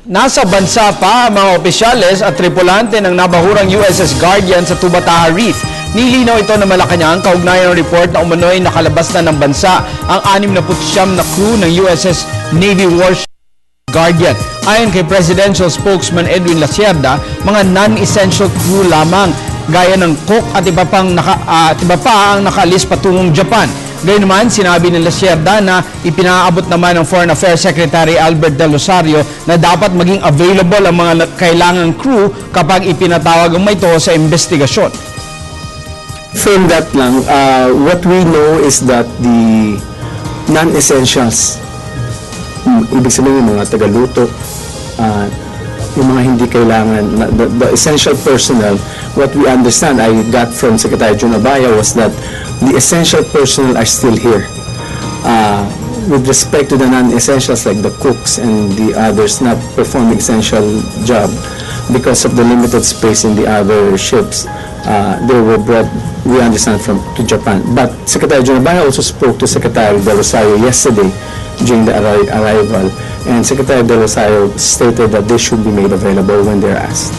Nasa bansa pa ang mga opisyales at tripulante ng nabahurang USS Guardian sa Tubataha Reef. Nilinaw ito na Malacanang kaugnayan ng report na umano'y nakalabas na ng bansa ang 69 na crew ng USS Navy warship Guardian. Ayon kay Presidential Spokesman Edwin Lacierda, mga non-essential crew lamang gaya ng cook at iba pa ang nakaalis patungong Japan. Gayun naman, sinabi ni Lacierda na ipinaabot naman ng Foreign Affairs Secretary Albert De Rosario na dapat maging available ang mga kailangang crew kapag ipinatawag ang ito sa investigasyon. From that lang, what we know is that the non-essentials, ibig sabihin yung mga tagaluto, yung mga hindi kailangan, the essential personnel, what we understand, I got from Secretary Jun Abaya was that the essential personnel are still here. With respect to the non-essentials like the cooks and the others not performing essential job because of the limited space in the other ships, they were brought, we understand, to Japan. But Secretary Jun Abaya also spoke to Secretary De Rosario yesterday during the arrival, and Secretary De Rosario stated that they should be made available when they're asked.